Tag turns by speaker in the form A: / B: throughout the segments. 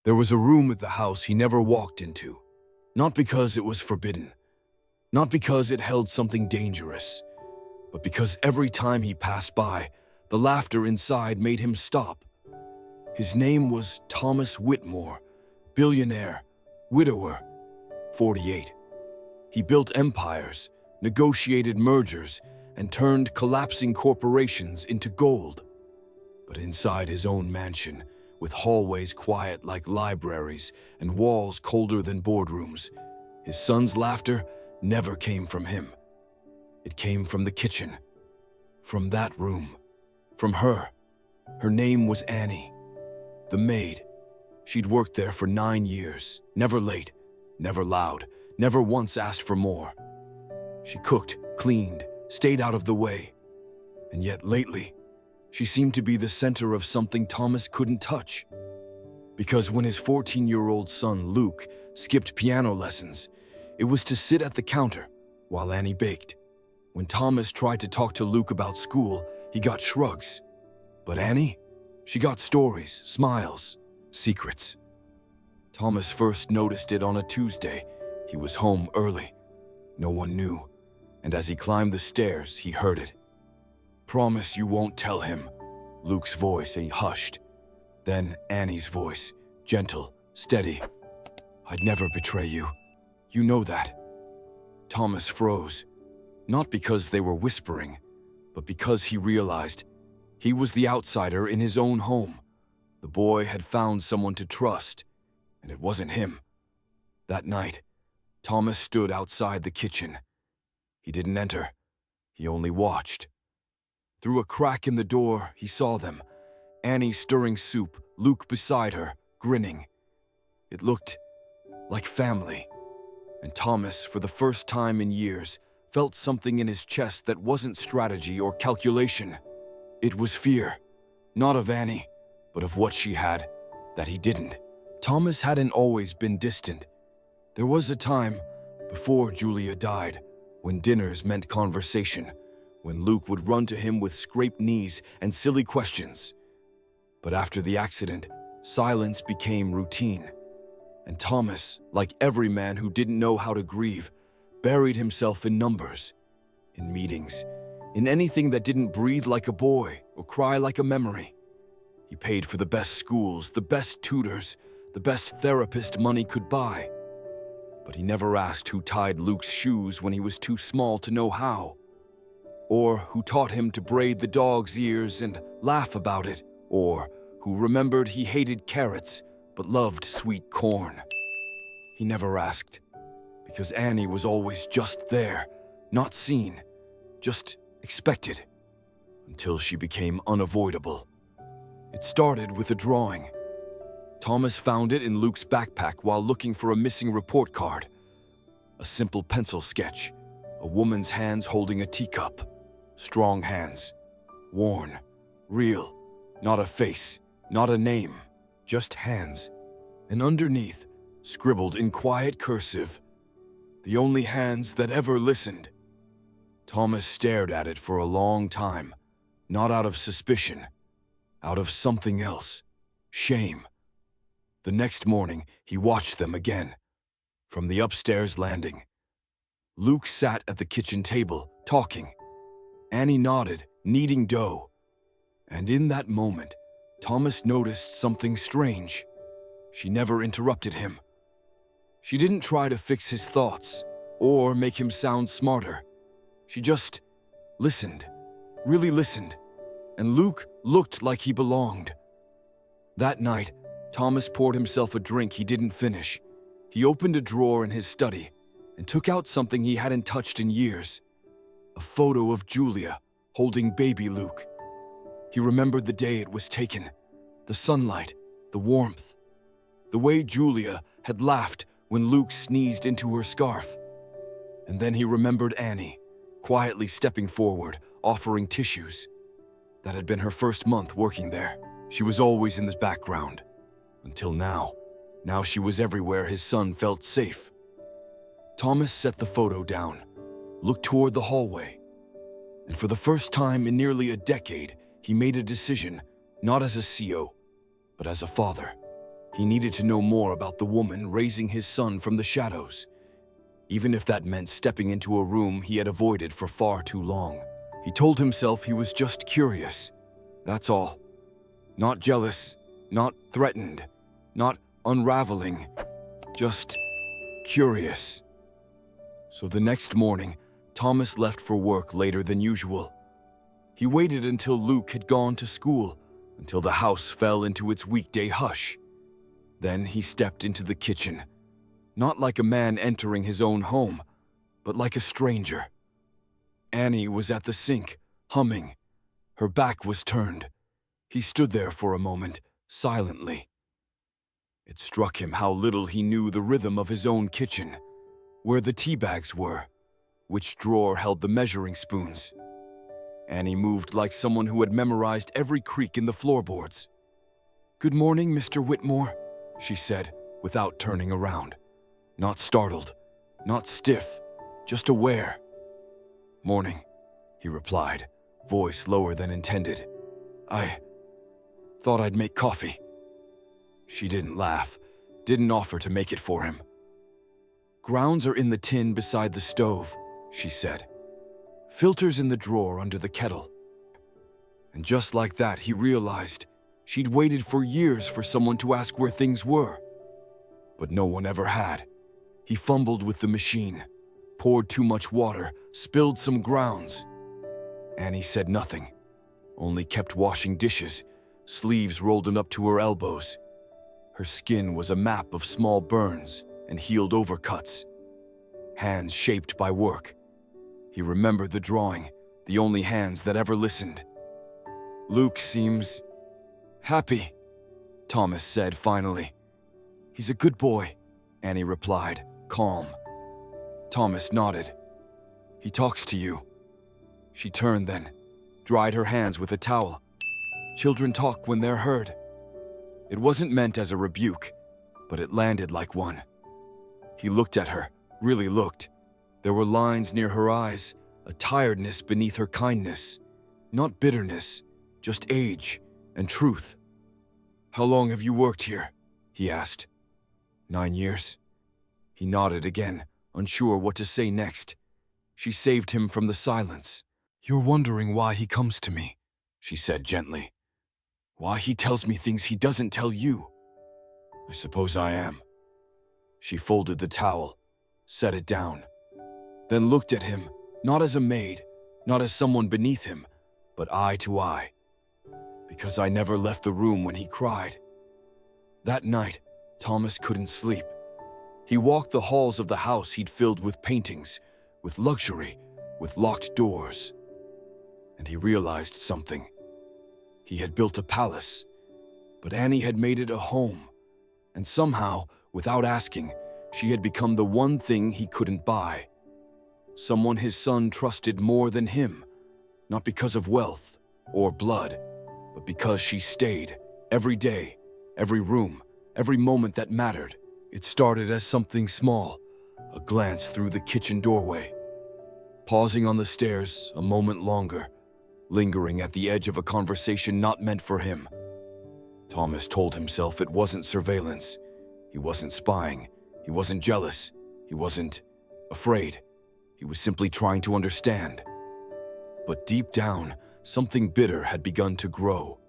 A: There was a room at the house he never walked into, not because it was forbidden, not because it held something dangerous, but because every time he passed by, the laughter inside made him stop. His name was Thomas Whitmore, billionaire, widower, 48. He built empires, negotiated mergers, and turned collapsing corporations into gold. But inside his own mansion, with hallways quiet like libraries and walls colder than boardrooms, his son's laughter never came from him. It came from the kitchen, from that room, from her. Her name was Annie, the maid. She'd worked there for 9 years, never late, never loud, never once asked for more. She cooked, cleaned, stayed out of the way. And yet lately, she seemed to be the center of something Thomas couldn't touch. Because when his 14-year-old son, Luke, skipped piano lessons, it was to sit at the counter while Annie baked. When Thomas tried to talk to Luke about school, he got shrugs. But Annie? She got stories, smiles, secrets. Thomas first noticed it on a Tuesday. He was home early. No one knew. And as he climbed the stairs, he heard it. "Promise you won't tell him." Luke's voice, hushed. Then Annie's voice, gentle, steady. "I'd never betray you. You know that." Thomas froze, not because they were whispering, but because he realized he was the outsider in his own home. The boy had found someone to trust, and it wasn't him. That night, Thomas stood outside the kitchen. He didn't enter. He only watched. Through a crack in the door, he saw them. Annie stirring soup, Luke beside her, grinning. It looked like family. And Thomas, for the first time in years, felt something in his chest that wasn't strategy or calculation. It was fear, not of Annie, but of what she had that he didn't. Thomas hadn't always been distant. There was a time, before Julia died, when dinners meant conversation, when Luke would run to him with scraped knees and silly questions. But after the accident, silence became routine. And Thomas, like every man who didn't know how to grieve, buried himself in numbers, in meetings, in anything that didn't breathe like a boy or cry like a memory. He paid for the best schools, the best tutors, the best therapist money could buy. But he never asked who tied Luke's shoes when he was too small to know how, or who taught him to braid the dog's ears and laugh about it, or who remembered he hated carrots but loved sweet corn. He never asked, because Annie was always just there, not seen, just expected, until she became unavoidable. It started with a drawing. Thomas found it in Luke's backpack while looking for a missing report card. A simple pencil sketch, a woman's hands holding a teacup. Strong hands, worn, real, not a face, not a name, just hands. And underneath, scribbled in quiet cursive, "The only hands that ever listened." Thomas stared at it for a long time, not out of suspicion, out of something else, shame. The next morning, he watched them again, from the upstairs landing. Luke sat at the kitchen table, talking. Annie nodded, kneading dough. And in that moment, Thomas noticed something strange. She never interrupted him. She didn't try to fix his thoughts or make him sound smarter. She just listened, really listened, and Luke looked like he belonged. That night, Thomas poured himself a drink he didn't finish. He opened a drawer in his study and took out something he hadn't touched in years. A photo of Julia holding baby Luke. He remembered the day it was taken, the sunlight, the warmth, the way Julia had laughed when Luke sneezed into her scarf. And then he remembered Annie, quietly stepping forward, offering tissues. That had been her first month working there. She was always in the background. Until now. Now she was everywhere his son felt safe. Thomas set the photo down, looked toward the hallway. And for the first time in nearly a decade, he made a decision, not as a CEO, but as a father. He needed to know more about the woman raising his son from the shadows, even if that meant stepping into a room he had avoided for far too long. He told himself he was just curious. That's all. Not jealous, not threatened, not unraveling, just curious. So the next morning, Thomas left for work later than usual. He waited until Luke had gone to school, until the house fell into its weekday hush. Then he stepped into the kitchen, not like a man entering his own home, but like a stranger. Annie was at the sink, humming. Her back was turned. He stood there for a moment, silently. It struck him how little he knew the rhythm of his own kitchen, where the tea bags were, which drawer held the measuring spoons. Annie moved like someone who had memorized every creak in the floorboards. "Good morning, Mr. Whitmore," she said, without turning around. Not startled, not stiff, just aware. "Morning," he replied, voice lower than intended. "I thought I'd make coffee." She didn't laugh, didn't offer to make it for him. "Grounds are in the tin beside the stove," she said. "Filters in the drawer under the kettle." And just like that, he realized she'd waited for years for someone to ask where things were. But no one ever had. He fumbled with the machine, poured too much water, spilled some grounds. Annie said nothing, only kept washing dishes, sleeves rolled up to her elbows. Her skin was a map of small burns and healed overcuts. Hands shaped by work. He remembered the drawing, the only hands that ever listened. "Luke seems happy," Thomas said finally. "He's a good boy," Annie replied, calm. Thomas nodded. "He talks to you." She turned then, dried her hands with a towel. Children talk when they're heard. It wasn't meant as a rebuke, but it landed like one. He looked at her, really looked. There were lines near her eyes, a tiredness beneath her kindness. Not bitterness, just age and truth. "How long have you worked here?" he asked. 9 years. He nodded again, unsure what to say next. She saved him from the silence. "You're wondering why he comes to me," she said gently. "Why he tells me things he doesn't tell you." "I suppose I am." She folded the towel, set it down, then looked at him, not as a maid, not as someone beneath him, but eye to eye. "Because I never left the room when he cried." That night, Thomas couldn't sleep. He walked the halls of the house he'd filled with paintings, with luxury, with locked doors. And he realized something. He had built a palace, but Annie had made it a home. And somehow, without asking, she had become the one thing he couldn't buy. Someone his son trusted more than him, not because of wealth or blood, but because she stayed every day, every room, every moment that mattered. It started as something small, a glance through the kitchen doorway. Pausing on the stairs a moment longer, lingering at the edge of a conversation not meant for him. Thomas told himself it wasn't surveillance. He wasn't spying. He wasn't jealous. He wasn't afraid. He was simply trying to understand. But deep down, something bitter had begun to grow.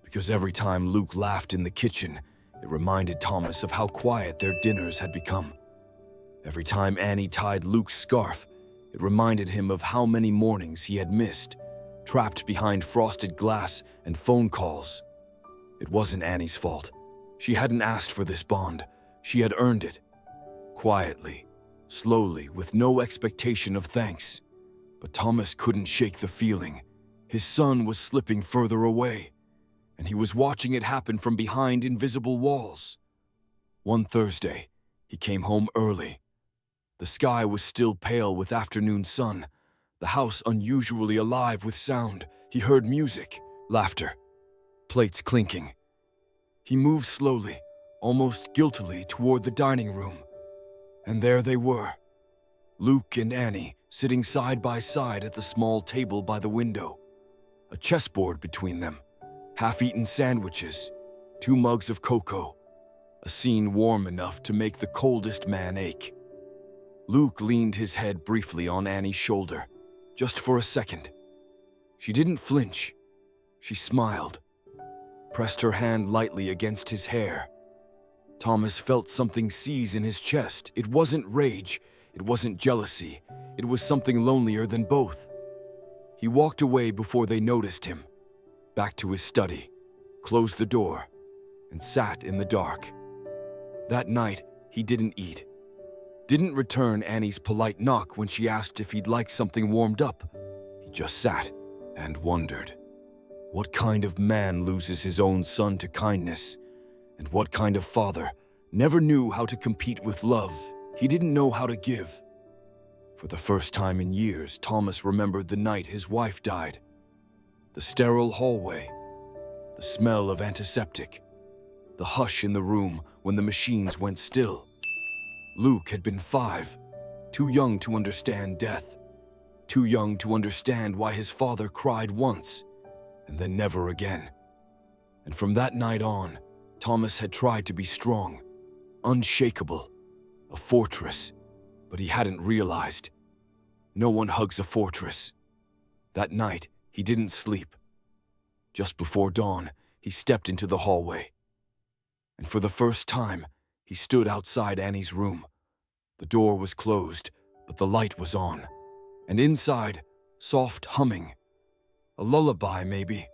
A: Because every time Luke laughed in the kitchen, it reminded Thomas of how quiet their dinners had become. Every time Annie tied Luke's scarf, it reminded him of how many mornings he had missed, trapped behind frosted glass and phone calls. It wasn't Annie's fault. She hadn't asked for this bond. She had earned it. Quietly, slowly, with no expectation of thanks. But Thomas couldn't shake the feeling. His son was slipping further away, and he was watching it happen from behind invisible walls. One Thursday, he came home early. The sky was still pale with afternoon sun, the house unusually alive with sound. He heard music, laughter, plates clinking. He moved slowly, almost guiltily, toward the dining room. And there they were, Luke and Annie, sitting side by side at the small table by the window. A chessboard between them, half-eaten sandwiches, 2 mugs of cocoa. a scene warm enough to make the coldest man ache. Luke leaned his head briefly on Annie's shoulder, just for a second. She didn't flinch. She smiled, pressed her hand lightly against his hair. Thomas felt something seize in his chest. It wasn't rage, it wasn't jealousy, it was something lonelier than both. He walked away before they noticed him, back to his study, closed the door, and sat in the dark. That night, he didn't eat. Didn't return Annie's polite knock when she asked if he'd like something warmed up. He just sat and wondered. What kind of man loses his own son to kindness? And what kind of father never knew how to compete with love? He didn't know how to give. For the first time in years, Thomas remembered the night his wife died. The sterile hallway, the smell of antiseptic, the hush in the room when the machines went still. Luke had been 5, too young to understand death, too young to understand why his father cried once and then never again. And from that night on, Thomas had tried to be strong, unshakable, a fortress, but he hadn't realized. No one hugs a fortress. That night, he didn't sleep. Just before dawn, he stepped into the hallway. And for the first time, he stood outside Annie's room. The door was closed, but the light was on. And inside, soft humming. A lullaby, maybe,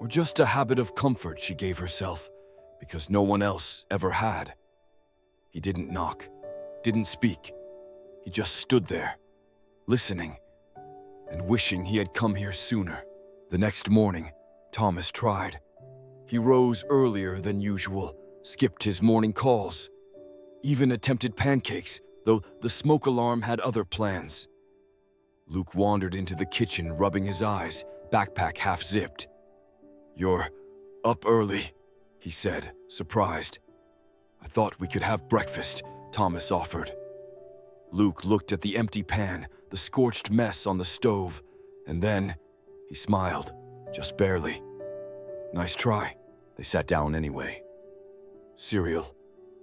A: or just a habit of comfort she gave herself, because no one else ever had. He didn't knock, didn't speak. He just stood there, listening, and wishing he had come here sooner. The next morning, Thomas tried. He rose earlier than usual, skipped his morning calls, even attempted pancakes, though the smoke alarm had other plans. Luke wandered into the kitchen, rubbing his eyes, backpack half-zipped. "You're up early," he said, surprised. "I thought we could have breakfast," Thomas offered. Luke looked at the empty pan, the scorched mess on the stove, and then he smiled, just barely. "Nice try." They sat down anyway. Cereal,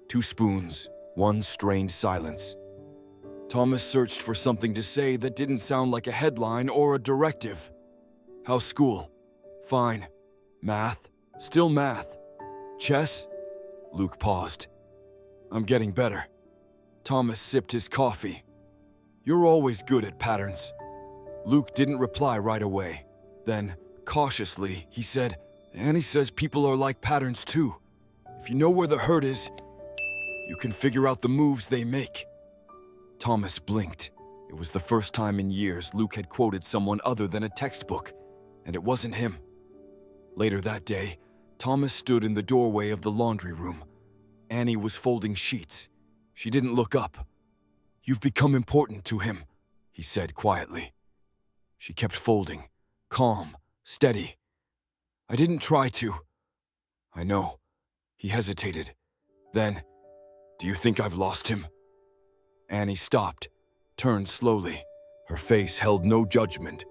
A: 2 spoons, 1 strained silence. Thomas searched for something to say that didn't sound like a headline or a directive. "How's school?" "Fine." "Math?" "Still math." "Chess?" Luke paused. "I'm getting better." Thomas sipped his coffee. "You're always good at patterns." Luke didn't reply right away. Then, cautiously, he said, "Annie says people are like patterns too. If you know where the hurt is, you can figure out the moves they make." Thomas blinked. It was the first time in years Luke had quoted someone other than a textbook, and it wasn't him. Later that day, Thomas stood in the doorway of the laundry room. Annie was folding sheets. She didn't look up. "You've become important to him," he said quietly. She kept folding, calm, steady. "I didn't try to." "I know." He hesitated. Then, "Do you think I've lost him?" Annie stopped, turned slowly. Her face held no judgment,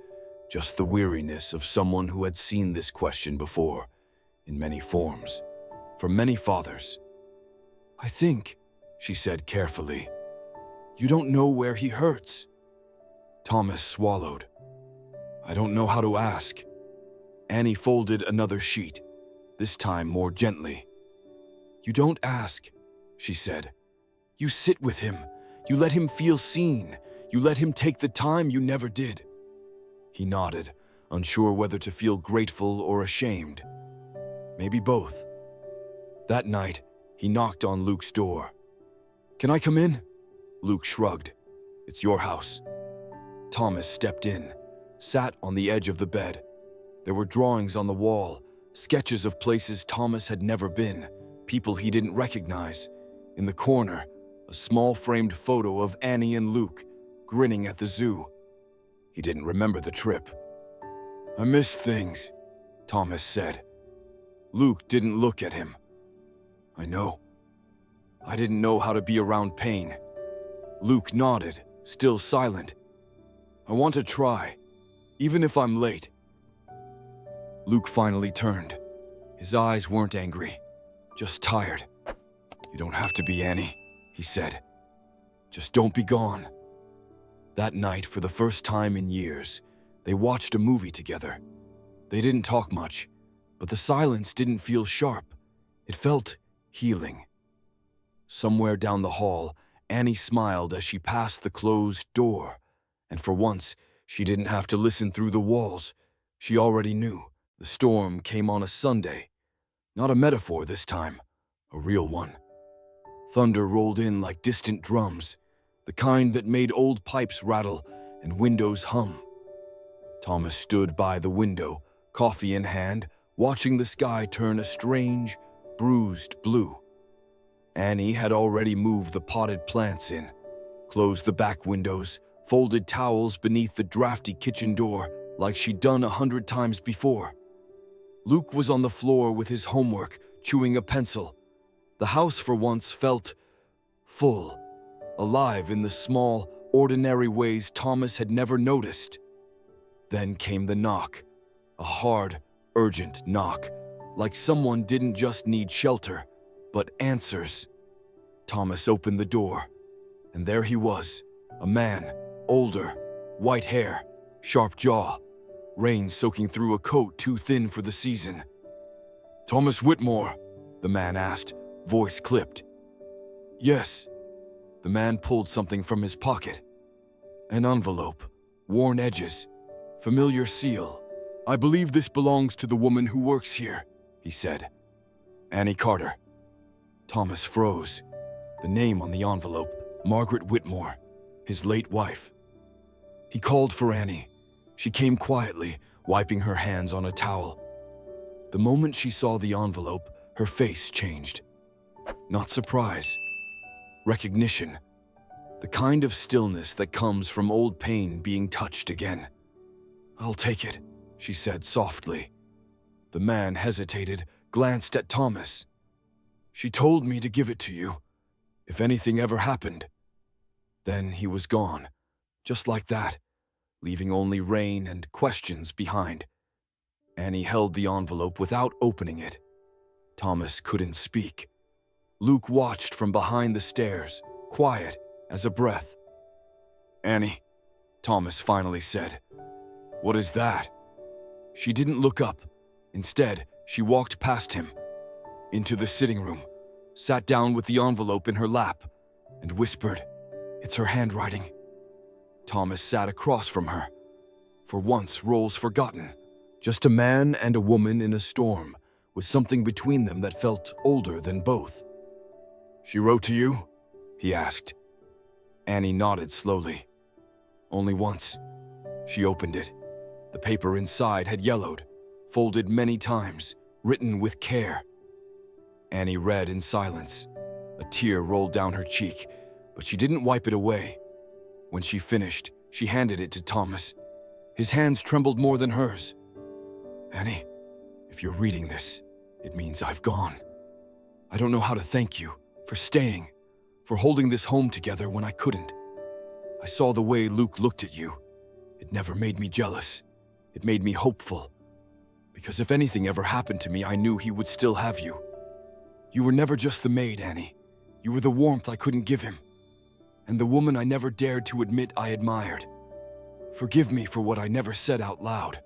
A: just the weariness of someone who had seen this question before, in many forms, from many fathers. "I think," she said carefully, "you don't know where he hurts." Thomas swallowed. "I don't know how to ask." Annie folded another sheet, this time more gently. "You don't ask," she said. "You sit with him. You let him feel seen. You let him take the time you never did." He nodded, unsure whether to feel grateful or ashamed. Maybe both. That night, he knocked on Luke's door. "Can I come in?" Luke shrugged. "It's your house." Thomas stepped in, sat on the edge of the bed. There were drawings on the wall, sketches of places Thomas had never been, people he didn't recognize. In the corner, a small framed photo of Annie and Luke, grinning at the zoo. He didn't remember the trip. "I missed things," Thomas said. Luke didn't look at him. "I know. I didn't know how to be around pain." Luke nodded, still silent. "I want to try, even if I'm late." Luke finally turned. His eyes weren't angry, just tired. "You don't have to be, Annie," he said. "Just don't be gone." That night, for the first time in years, they watched a movie together. They didn't talk much, but the silence didn't feel sharp. It felt healing. Somewhere down the hall, Annie smiled as she passed the closed door, and for once, she didn't have to listen through the walls. She already knew. The storm came on a Sunday. Not a metaphor this time, a real one. Thunder rolled in like distant drums, the kind that made old pipes rattle and windows hum. Thomas stood by the window, coffee in hand, watching the sky turn a strange, bruised blue. Annie had already moved the potted plants in, closed the back windows, folded towels beneath the drafty kitchen door like she'd done 100 times before. Luke was on the floor with his homework, chewing a pencil. The house for once felt full, alive in the small, ordinary ways Thomas had never noticed. Then came the knock, a hard, urgent knock, like someone didn't just need shelter, but answers. Thomas opened the door, and there he was, a man, older, white hair, sharp jaw, rain soaking through a coat too thin for the season. "Thomas Whitmore?" the man asked, voice clipped. "Yes." The man pulled something from his pocket. An envelope, worn edges, familiar seal. "I believe this belongs to the woman who works here," he said. "Annie Carter." Thomas froze. The name on the envelope, Margaret Whitmore, his late wife. He called for Annie. She came quietly, wiping her hands on a towel. The moment she saw the envelope, her face changed. Not surprise. Recognition. The kind of stillness that comes from old pain being touched again. "I'll take it," she said softly. The man hesitated, glanced at Thomas. "She told me to give it to you, if anything ever happened." Then he was gone, just like that, leaving only rain and questions behind. Annie held the envelope without opening it. Thomas couldn't speak. Luke watched from behind the stairs, quiet as a breath. "Annie," Thomas finally said. "What is that?" She didn't look up. Instead, she walked past him, into the sitting room, sat down with the envelope in her lap, and whispered, "It's her handwriting." Thomas sat across from her. For once, roles forgotten. Just a man and a woman in a storm, with something between them that felt older than both. "She wrote to you?" he asked. Annie nodded slowly. "Only once." She opened it. The paper inside had yellowed, folded many times, written with care. Annie read in silence. A tear rolled down her cheek, but she didn't wipe it away. When she finished, she handed it to Thomas. His hands trembled more than hers. "Annie, if you're reading this, it means I've gone. I don't know how to thank you for staying, for holding this home together when I couldn't. I saw the way Luke looked at you. It never made me jealous. It made me hopeful. Because if anything ever happened to me, I knew he would still have you. You were never just the maid, Annie. You were the warmth I couldn't give him, and the woman I never dared to admit I admired. Forgive me for what I never said out loud."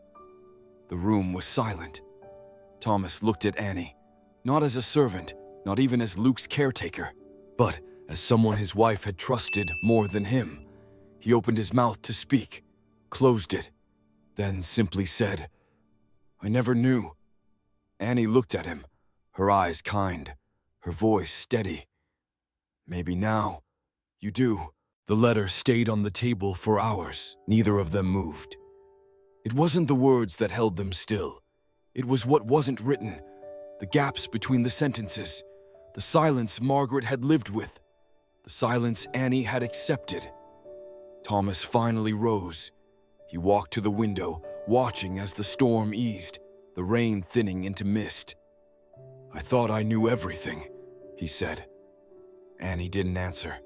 A: The room was silent. Thomas looked at Annie, not as a servant, not even as Luke's caretaker, but as someone his wife had trusted more than him. He opened his mouth to speak, closed it, then simply said, "I never knew." Annie looked at him, her eyes kind, her voice steady. "Maybe now you do." The letter stayed on the table for hours. Neither of them moved. It wasn't the words that held them still. It was what wasn't written, the gaps between the sentences, the silence Margaret had lived with, the silence Annie had accepted. Thomas finally rose. He walked to the window, watching as the storm eased, the rain thinning into mist. "I thought I knew everything," he said. Annie didn't answer.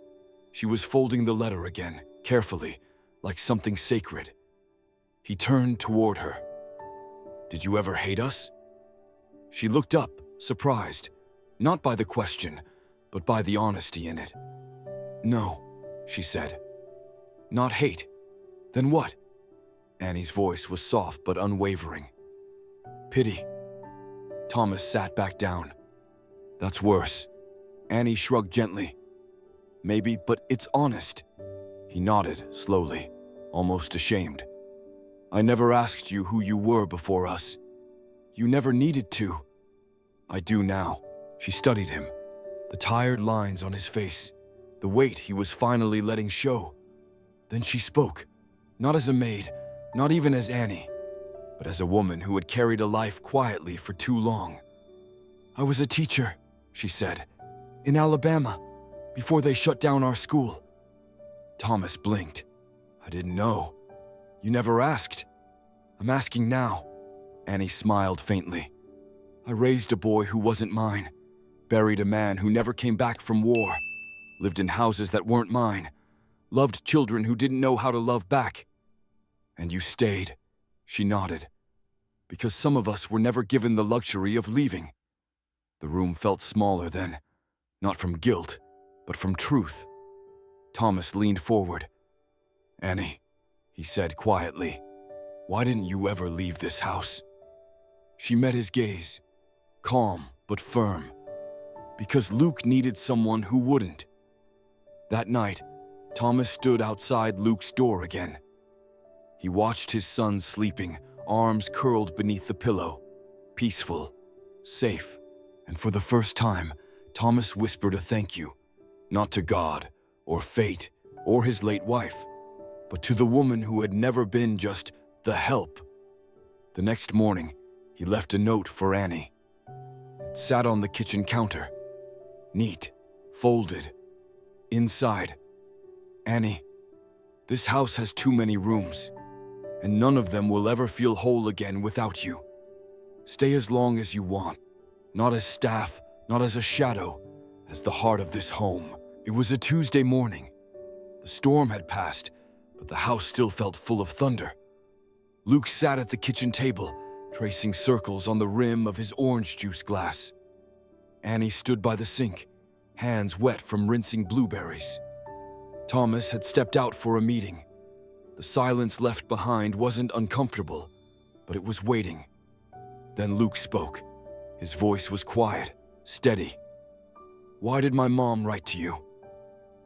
A: She was folding the letter again, carefully, like something sacred. He turned toward her. "Did you ever hate us?" She looked up, surprised, not by the question, but by the honesty in it. "No," she said. "Not hate. Then what?" Annie's voice was soft but unwavering. "Pity." Thomas sat back down. "That's worse." Annie shrugged gently. "Maybe, but it's honest." He nodded slowly, almost ashamed. "I never asked you who you were before us. You never needed to." "I do now." She studied him, the tired lines on his face, the weight he was finally letting show. Then she spoke, not as a maid, not even as Annie, but as a woman who had carried a life quietly for too long. "I was a teacher," she said, "in Alabama, before they shut down our school." Thomas blinked. "I didn't know. You never asked." "I'm asking now." Annie smiled faintly. "I raised a boy who wasn't mine, buried a man who never came back from war, lived in houses that weren't mine, loved children who didn't know how to love back. And you stayed," she nodded, "because some of us were never given the luxury of leaving." The room felt smaller then, not from guilt, but from truth. Thomas leaned forward. "Annie," he said quietly, "why didn't you ever leave this house?" She met his gaze, calm but firm. "Because Luke needed someone who wouldn't." That night, Thomas stood outside Luke's door again. He watched his son sleeping, arms curled beneath the pillow, peaceful, safe, and for the first time, Thomas whispered a thank you, not to God, or fate, or his late wife, but to the woman who had never been just the help. The next morning, he left a note for Annie. It sat on the kitchen counter, neat, folded. Inside, "Annie, this house has too many rooms, and none of them will ever feel whole again without you. Stay as long as you want, not as staff, not as a shadow, as the heart of this home." It was a Tuesday morning. The storm had passed, but the house still felt full of thunder. Luke sat at the kitchen table, tracing circles on the rim of his orange juice glass. Annie stood by the sink, hands wet from rinsing blueberries. Thomas had stepped out for a meeting. The silence left behind wasn't uncomfortable, but it was waiting. Then Luke spoke. His voice was quiet, steady. "Why did my mom write to you?"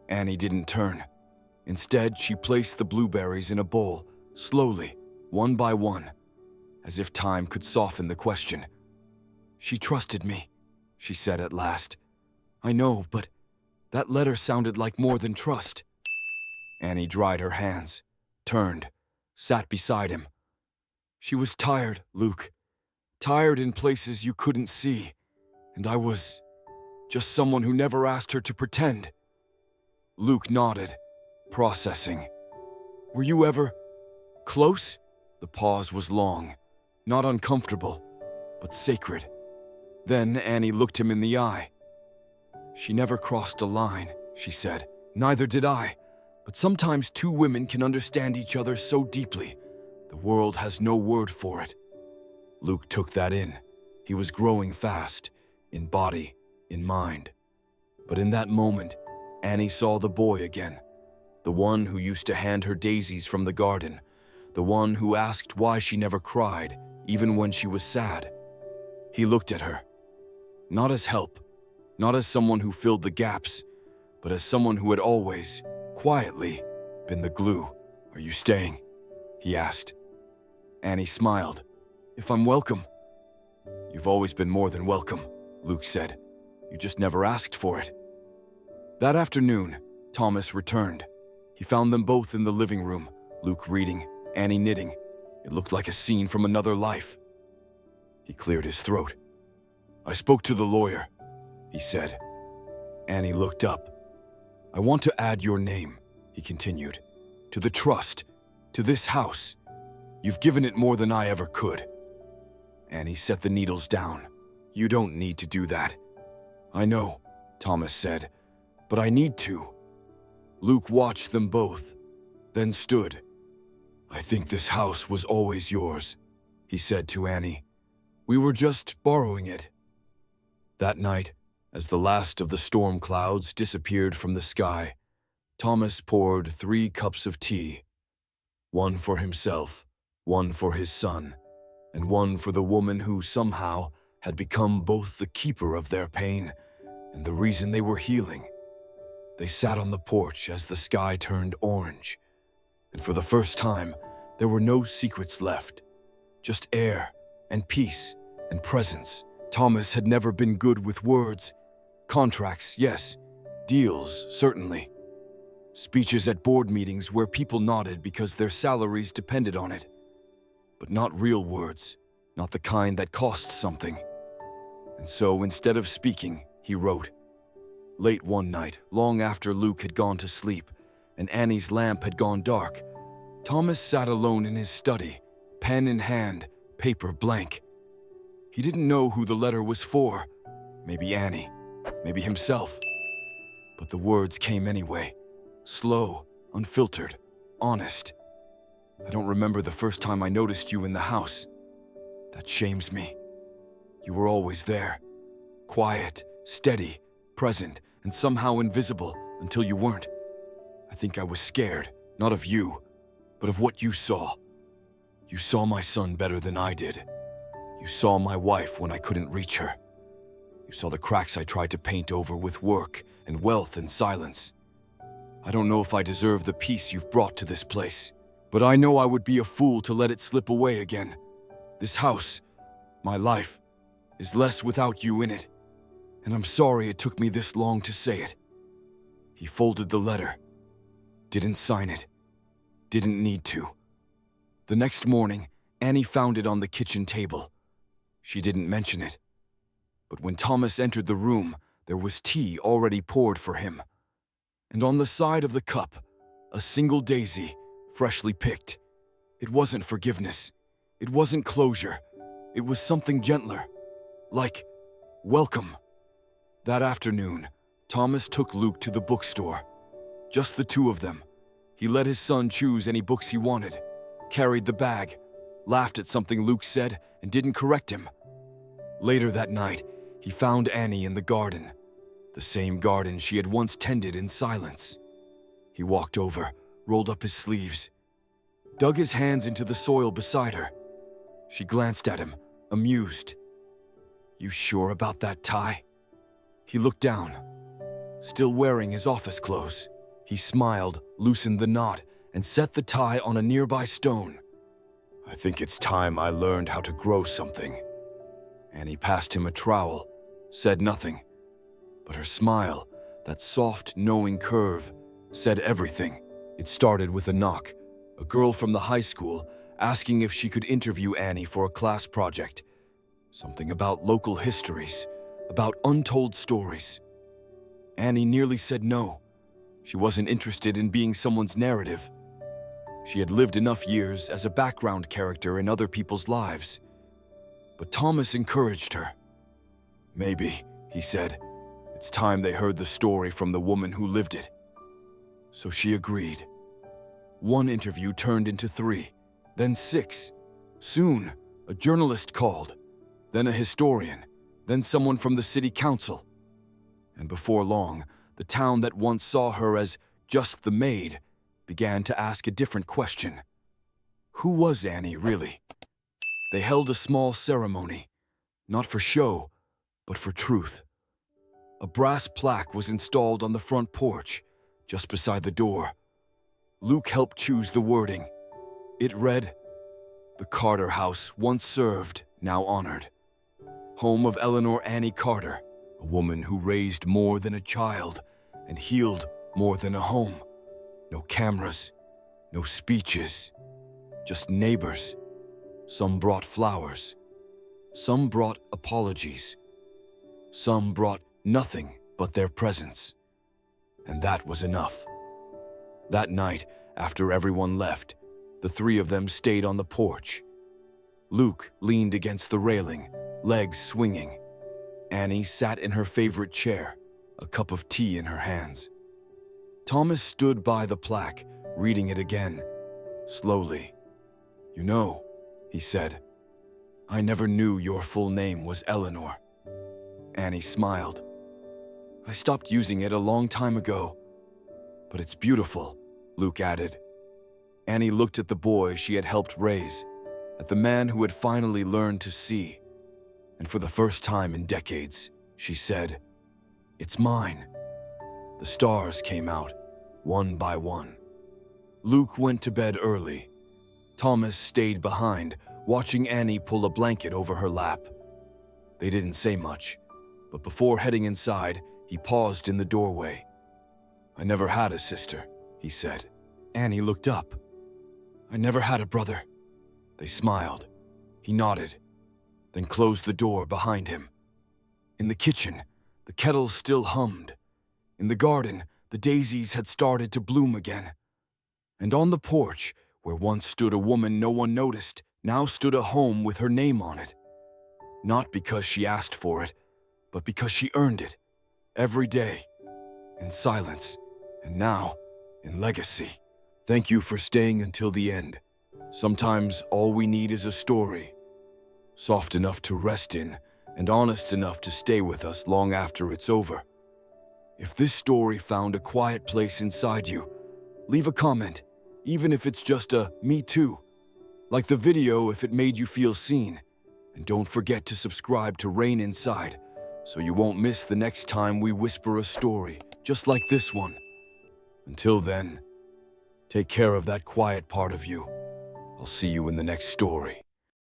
A: Annie didn't turn. Instead, she placed the blueberries in a bowl, slowly, one by one, as if time could soften the question. "She trusted me," she said at last. "I know, but that letter sounded like more than trust." Annie dried her hands, turned, sat beside him. "She was tired, Luke. Tired in places you couldn't see. And I was just someone who never asked her to pretend." Luke nodded, processing. "Were you ever close?" The pause was long, not uncomfortable, but sacred. Then Annie looked him in the eye. "She never crossed a line," she said. "Neither did I. But sometimes two women can understand each other so deeply, the world has no word for it." Luke took that in. He was growing fast, in body, in mind. But in that moment, Annie saw the boy again, the one who used to hand her daisies from the garden, the one who asked why she never cried, even when she was sad. He looked at her, not as help, not as someone who filled the gaps, but as someone who had always, quietly, been the glue. "Are you staying?" he asked. Annie smiled. "If I'm welcome." "You've always been more than welcome," Luke said. "You just never asked for it." That afternoon, Thomas returned. He found them both in the living room, Luke reading, Annie knitting. It looked like a scene from another life. He cleared his throat. "I spoke to the lawyer," he said. Annie looked up. "I want to add your name," he continued, "to the trust, to this house. You've given it more than I ever could." Annie set the needles down. "You don't need to do that." "I know," Thomas said, "but I need to." Luke watched them both, then stood. "I think this house was always yours," he said to Annie. "We were just borrowing it." That night, As the last of the storm clouds disappeared from the sky, Thomas poured 3 cups of tea, one for himself, one for his son, and one for the woman who somehow had become both the keeper of their pain and the reason they were healing. They sat on the porch as the sky turned orange, and for the first time, there were no secrets left, just air and peace and presence. Thomas had never been good with words. Contracts, yes. Deals, certainly. Speeches at board meetings where people nodded because their salaries depended on it. But not real words, not the kind that cost something. And so, instead of speaking, he wrote. Late one night, long after Luke had gone to sleep and Annie's lamp had gone dark, Thomas sat alone in his study, pen in hand, paper blank. He didn't know who the letter was for. Maybe Annie, maybe himself. But the words came anyway, slow, unfiltered, honest. I don't remember the first time I noticed you in the house. That shames me. You were always there, quiet, steady, present, and somehow invisible until you weren't. I think I was scared, not of you, but of what you saw. You saw my son better than I did. You saw my wife when I couldn't reach her. You saw the cracks I tried to paint over with work and wealth and silence. I don't know if I deserve the peace you've brought to this place, but I know I would be a fool to let it slip away again. This house, my life, is less without you in it, and I'm sorry it took me this long to say it. He folded the letter, didn't sign it, didn't need to. The next morning, Annie found it on the kitchen table. She didn't mention it. But when Thomas entered the room, there was tea already poured for him. And on the side of the cup, a single daisy, freshly picked. It wasn't forgiveness. It wasn't closure. It was something gentler. Like, welcome. That afternoon, Thomas took Luke to the bookstore. Just the two of them. He let his son choose any books he wanted, carried the bag, laughed at something Luke said, and didn't correct him. Later that night, he found Annie in the garden, the same garden she had once tended in silence. He walked over, rolled up his sleeves, dug his hands into the soil beside her. She glanced at him, amused. You sure about that tie? He looked down, still wearing his office clothes. He smiled, loosened the knot, and set the tie on a nearby stone. I think it's time I learned how to grow something. Annie passed him a trowel, said nothing. But her smile, that soft, knowing curve, said everything. It started with a knock, a girl from the high school asking if she could interview Annie for a class project. Something about local histories, about untold stories. Annie nearly said no. She wasn't interested in being someone's narrative. She had lived enough years as a background character in other people's lives. But Thomas encouraged her. Maybe, he said, it's time they heard the story from the woman who lived it. So she agreed. One interview turned into 3, then 6. Soon, a journalist called, then a historian, then someone from the city council. And before long, the town that once saw her as just the maid began to ask a different question. Who was Annie, really? They held a small ceremony, not for show, but for truth. A brass plaque was installed on the front porch, just beside the door. Luke helped choose the wording. It read, "The Carter House once served, now honored. Home of Eleanor Annie Carter, a woman who raised more than a child and healed more than a home. No cameras, no speeches, just neighbors. Some brought flowers, some brought apologies, some brought nothing but their presence. And that was enough." That night, after everyone left, the 3 of them stayed on the porch. Luke leaned against the railing, legs swinging. Annie sat in her favorite chair, a cup of tea in her hands. Thomas stood by the plaque, reading it again, slowly. "You know," he said, "I never knew your full name was Eleanor." Annie smiled. I stopped using it a long time ago. But it's beautiful, Luke added. Annie looked at the boy she had helped raise, at the man who had finally learned to see. And for the first time in decades, she said, "It's mine." The stars came out, one by one. Luke went to bed early. Thomas stayed behind, watching Annie pull a blanket over her lap. They didn't say much, but before heading inside, he paused in the doorway. "I never had a sister," he said. Annie looked up. "I never had a brother." They smiled. He nodded, then closed the door behind him. In the kitchen, the kettle still hummed. In the garden, the daisies had started to bloom again. And on the porch, where once stood a woman no one noticed, now stood a home with her name on it. Not because she asked for it, but because she earned it. Every day, in silence, and now, in legacy. Thank you for staying until the end. Sometimes all we need is a story, soft enough to rest in and honest enough to stay with us long after it's over. If this story found a quiet place inside you, leave a comment, even if it's just a "me too." Like the video if it made you feel seen. And don't forget to subscribe to Rain Inside, so you won't miss the next time we whisper a story just like this one. Until then, take care of that quiet part of you. I'll see you in the next story.